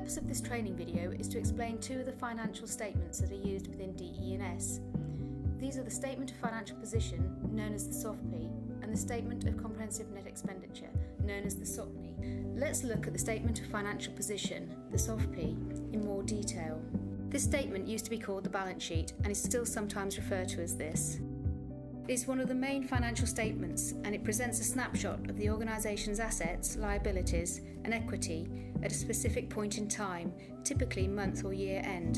purpose of this training video is to explain two of the financial statements that are used within DE&S. These are the Statement of Financial Position, known as the SOFP, and the Statement of Comprehensive Net Expenditure, known as the SOCNI. Let's look at the Statement of Financial Position, the SOFP, in more detail. This statement used to be called the balance sheet and is still sometimes referred to as this. It is one of the main financial statements, and it presents a snapshot of the organisation's assets, liabilities and equity at a specific point in time, typically month or year end.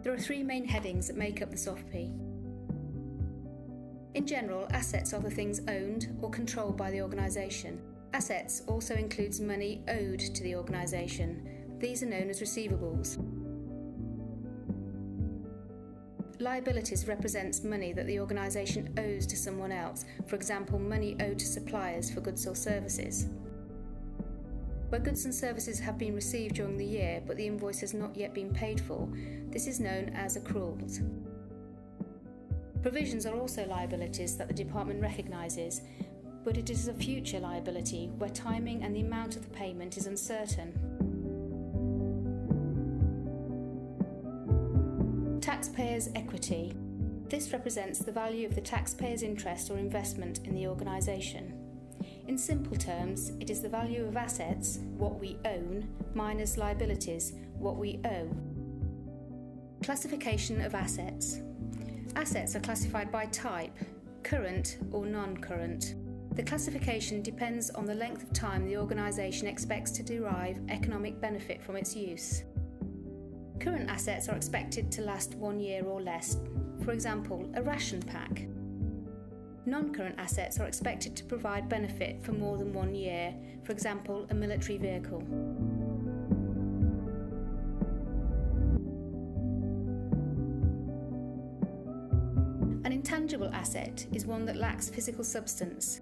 There are three main headings that make up the SOFP. In general, assets are the things owned or controlled by the organisation. Assets also includes money owed to the organisation. These are known as receivables. Liabilities represents money that the organisation owes to someone else, for example, money owed to suppliers for goods or services. Where goods and services have been received during the year but the invoice has not yet been paid for, this is known as accruals. Provisions are also liabilities that the department recognises, but it is a future liability where timing and the amount of the payment is uncertain. Taxpayers' equity. This represents the value of the taxpayer's interest or investment in the organisation. In simple terms, it is the value of assets, what we own, minus liabilities, what we owe. Classification of assets. Assets are classified by type, current or non-current. The classification depends on the length of time the organisation expects to derive economic benefit from its use. Current assets are expected to last 1 year or less, for example, a ration pack. Non-current assets are expected to provide benefit for more than 1 year, for example, a military vehicle. An intangible asset is one that lacks physical substance.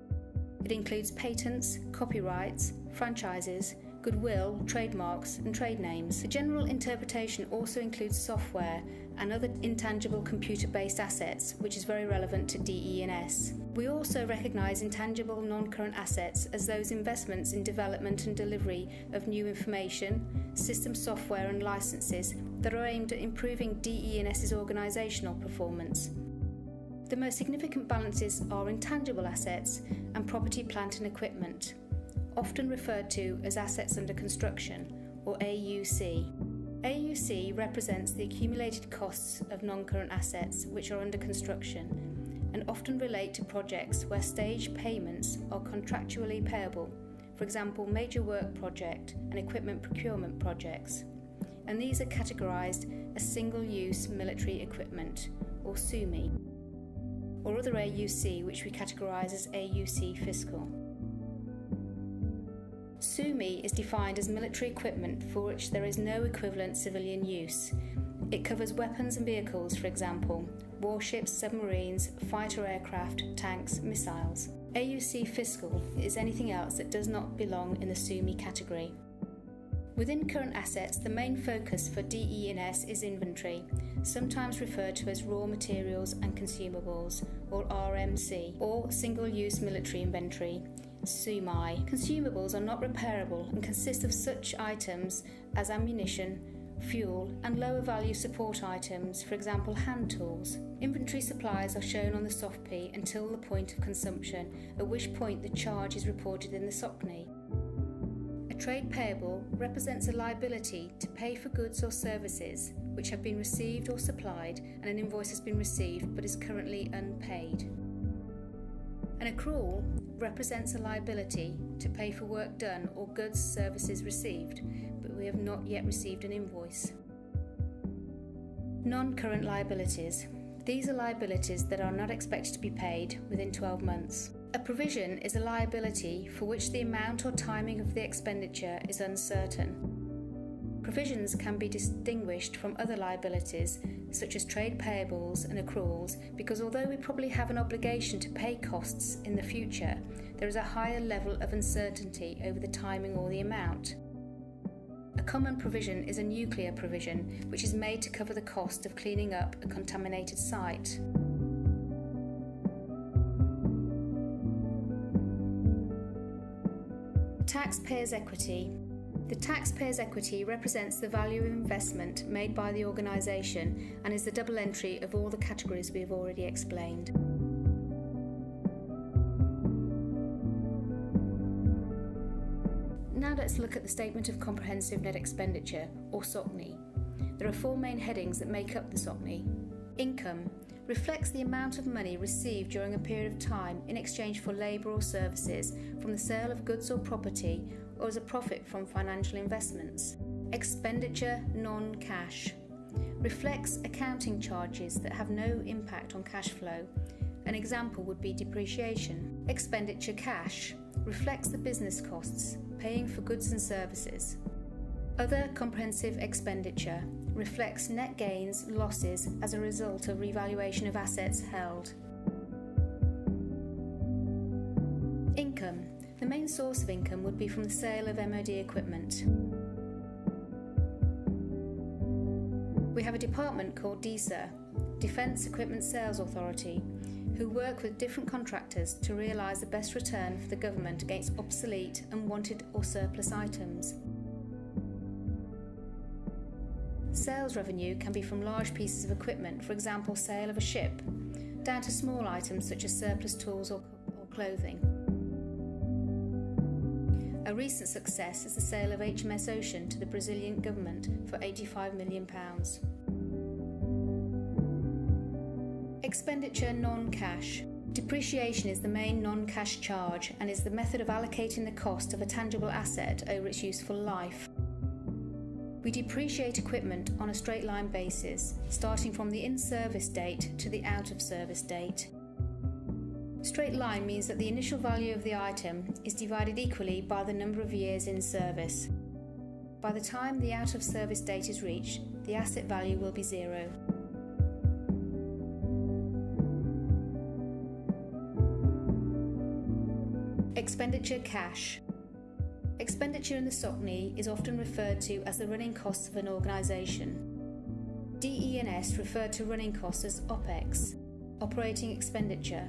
It includes patents, copyrights, franchises, goodwill, trademarks and trade names. The general interpretation also includes software and other intangible computer-based assets, which is very relevant to DE&S. We also recognise intangible non-current assets as those investments in development and delivery of new information, system software and licences that are aimed at improving DE&S's organisational performance. The most significant balances are intangible assets and property, plant and equipment, often referred to as assets under construction, or AUC. AUC represents the accumulated costs of non-current assets which are under construction and often relate to projects where stage payments are contractually payable, for example, major work project and equipment procurement projects. And these are categorised as single-use military equipment, or SUMI, or other AUC which we categorise as AUC fiscal. SUMI is defined as military equipment for which there is no equivalent civilian use. It covers weapons and vehicles, for example, warships, submarines, fighter aircraft, tanks, missiles. AUC fiscal is anything else that does not belong in the SUMI category. Within current assets, the main focus for DE&S is inventory, sometimes referred to as raw materials and consumables, or RMC, or single-use military inventory, SUMI. Consumables are not repairable and consist of such items as ammunition, fuel and lower value support items, for example hand tools. Inventory supplies are shown on the SOFP until the point of consumption, at which point the charge is reported in the SOCNI. A trade payable represents a liability to pay for goods or services which have been received or supplied and an invoice has been received but is currently unpaid. An accrual represents a liability to pay for work done or goods services received, but we have not yet received an invoice. Non-current liabilities. These are liabilities that are not expected to be paid within 12 months. A provision is a liability for which the amount or timing of the expenditure is uncertain. Provisions can be distinguished from other liabilities, such as trade payables and accruals, because although we probably have an obligation to pay costs in the future, there is a higher level of uncertainty over the timing or the amount. A common provision is a nuclear provision, which is made to cover the cost of cleaning up a contaminated site. Taxpayers' equity. The taxpayer's equity represents the value of investment made by the organisation and is the double entry of all the categories we have already explained. Now let's look at the Statement of Comprehensive Net Expenditure, or SOCNE. There are four main headings that make up the SOCNE. Income reflects the amount of money received during a period of time in exchange for labour or services from the sale of goods or property or as a profit from financial investments. Expenditure non-cash reflects accounting charges that have no impact on cash flow. An example would be depreciation. Expenditure cash reflects the business costs, paying for goods and services. Other comprehensive expenditure reflects net gains, losses as a result of revaluation of assets held. Income. The main source of income would be from the sale of MOD equipment. We have a department called DESA, Defence Equipment Sales Authority, who work with different contractors to realise the best return for the government against obsolete, unwanted or surplus items. Sales revenue can be from large pieces of equipment, for example sale of a ship, down to small items such as surplus tools or clothing. A recent success is the sale of HMS Ocean to the Brazilian government for £85 million. Expenditure non-cash. Depreciation is the main non-cash charge and is the method of allocating the cost of a tangible asset over its useful life. We depreciate equipment on a straight line basis, starting from the in-service date to the out-of-service date. Straight line means that the initial value of the item is divided equally by the number of years in service. By the time the out-of-service date is reached, the asset value will be zero. Expenditure cash. Expenditure in the SOCNE is often referred to as the running costs of an organisation. DE&S refer to running costs as OPEX, operating expenditure.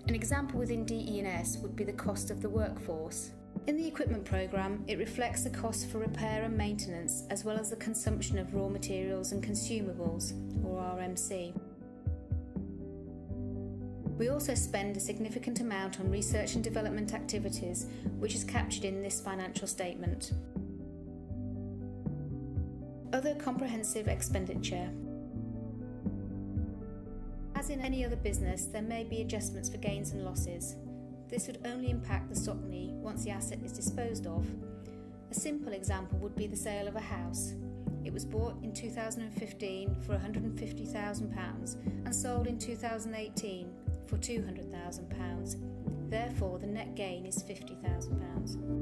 An example within DE&S would be the cost of the workforce. In the equipment programme, it reflects the cost for repair and maintenance as well as the consumption of raw materials and consumables, or RMC. We also spend a significant amount on research and development activities, which is captured in this financial statement. Other comprehensive expenditure. As in any other business, there may be adjustments for gains and losses. This would only impact the SOCNE once the asset is disposed of. A simple example would be the sale of a house. It was bought in 2015 for £150,000 and sold in 2018 for £200,000. Therefore, the net gain is £50,000.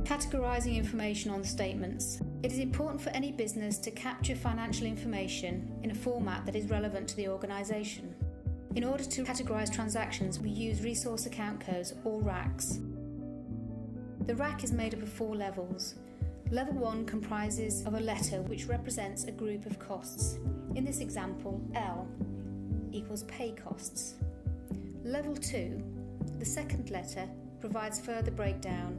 Categorising information on the statements. It is important for any business to capture financial information in a format that is relevant to the organisation. In order to categorise transactions, we use resource account codes, or RACs. The RAC is made up of 4 levels. Level 1 comprises of a letter which represents a group of costs. In this example, L equals pay costs. Level 2, the second letter, provides further breakdown.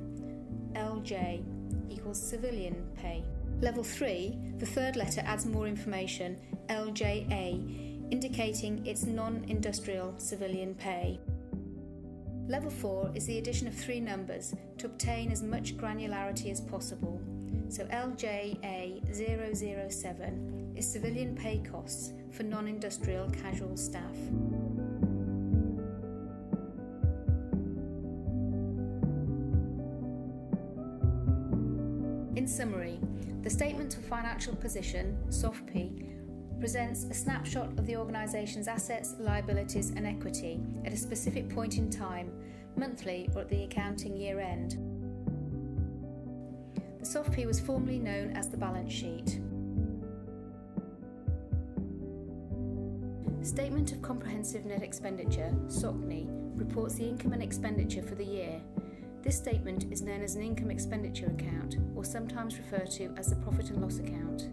LJ equals civilian pay. Level 3, the third letter adds more information, LJA, indicating its non-industrial civilian pay. Level 4 is the addition of 3 numbers to obtain as much granularity as possible. So LJA007 is civilian pay costs for non-industrial casual staff. In summary, the Statement of Financial Position, SOFP, presents a snapshot of the organisation's assets, liabilities and equity at a specific point in time, monthly or at the accounting year end. The SOFP was formerly known as the balance sheet. Statement of Comprehensive Net Expenditure, SOCNE, reports the income and expenditure for the year. This statement is known as an income expenditure account, or sometimes referred to as the profit and loss account.